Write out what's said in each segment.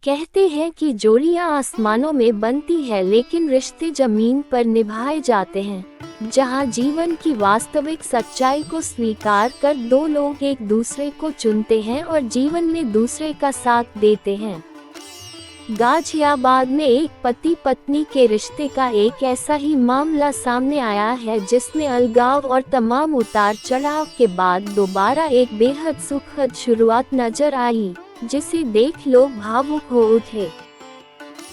कहते हैं कि जोड़ियां आसमानों में बनती है, लेकिन रिश्ते जमीन पर निभाए जाते हैं। जहां जीवन की वास्तविक सच्चाई को स्वीकार कर दो लोग एक दूसरे को चुनते हैं और जीवन में दूसरे का साथ देते हैं। गाजियाबाद में एक पति पत्नी के रिश्ते का एक ऐसा ही मामला सामने आया है, जिसमें अलगाव और तमाम उतार चढ़ाव के बाद दोबारा एक बेहद सुखद शुरुआत नजर आई, जिसे देख लोग भावुक हो उठे।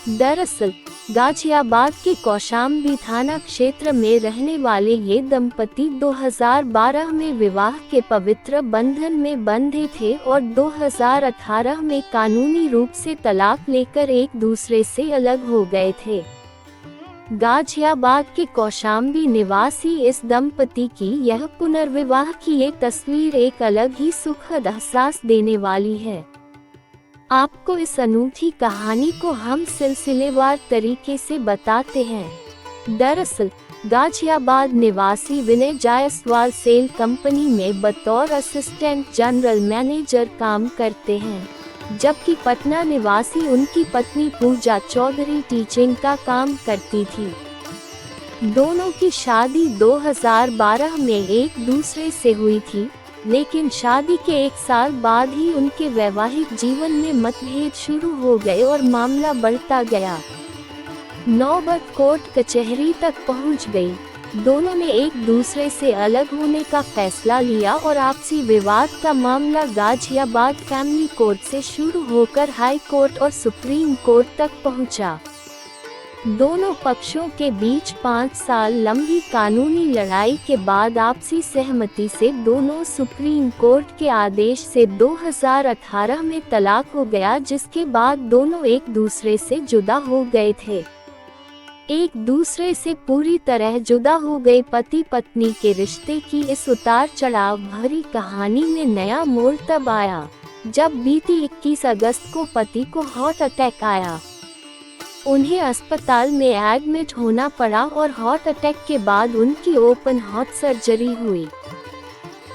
दरअसल गाजियाबाद के कौशाम्बी थाना क्षेत्र में रहने वाले ये दंपति 2012 में विवाह के पवित्र बंधन में बंधे थे और 2018 में कानूनी रूप से तलाक लेकर एक दूसरे से अलग हो गए थे। गाजियाबाद के कौशाम्बी निवासी इस दंपति की यह पुनर्विवाह की एक तस्वीर एक अलग ही सुखद एहसास देने वाली है। आपको इस अनूठी कहानी को हम सिलसिलेवार तरीके से बताते हैं। दरअसल गाजियाबाद निवासी विनय जायसवाल सेल कंपनी में बतौर असिस्टेंट जनरल मैनेजर काम करते हैं, जबकि पटना निवासी उनकी पत्नी पूजा चौधरी टीचिंग का काम करती थी। दोनों की शादी 2012 में एक दूसरे से हुई थी, लेकिन शादी के एक साल बाद ही उनके वैवाहिक जीवन में मतभेद शुरू हो गए और मामला बढ़ता गया। नौबत कोर्ट कचहरी तक पहुंच गई। दोनों ने एक दूसरे से अलग होने का फैसला लिया और आपसी विवाद का मामला गाजियाबाद फैमिली कोर्ट से शुरू होकर हाई कोर्ट और सुप्रीम कोर्ट तक पहुंचा। दोनों पक्षों के बीच 5 साल लंबी कानूनी लड़ाई के बाद आपसी सहमति से दोनों सुप्रीम कोर्ट के आदेश से 2018 में तलाक हो गया, जिसके बाद दोनों एक दूसरे से जुदा हो गए थे। एक दूसरे से पूरी तरह जुदा हो गए पति पत्नी के रिश्ते की इस उतार चढ़ाव भरी कहानी में नया मोड़ तब आया जब बीती 21 अगस्त को पति को हार्ट अटैक आया। उन्हें अस्पताल में एडमिट होना पड़ा और हार्ट अटैक के बाद उनकी ओपन हार्ट सर्जरी हुई।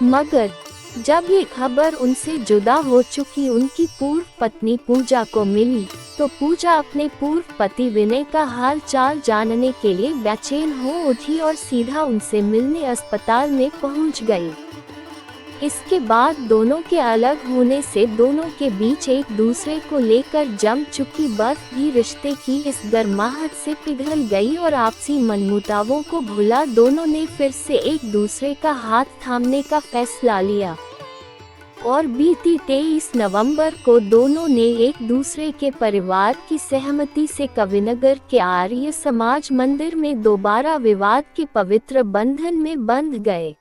मगर जब ये खबर उनसे जुदा हो चुकी उनकी पूर्व पत्नी पूजा को मिली, तो पूजा अपने पूर्व पति विनय का हाल चाल जानने के लिए बेचैन हो उठी और सीधा उनसे मिलने अस्पताल में पहुंच गई। इसके बाद दोनों के अलग होने से दोनों के बीच एक दूसरे को लेकर जम चुकी बर्फ भी रिश्ते की इस गर्माहट से पिघल गई और आपसी मनमुटावों को भुला दोनों ने फिर से एक दूसरे का हाथ थामने का फैसला लिया। और बीती 23 नवंबर को दोनों ने एक दूसरे के परिवार की सहमति से कविनगर के आर्य समाज मंदिर में दोबारा विवाद के पवित्र बंधन में बंध गए।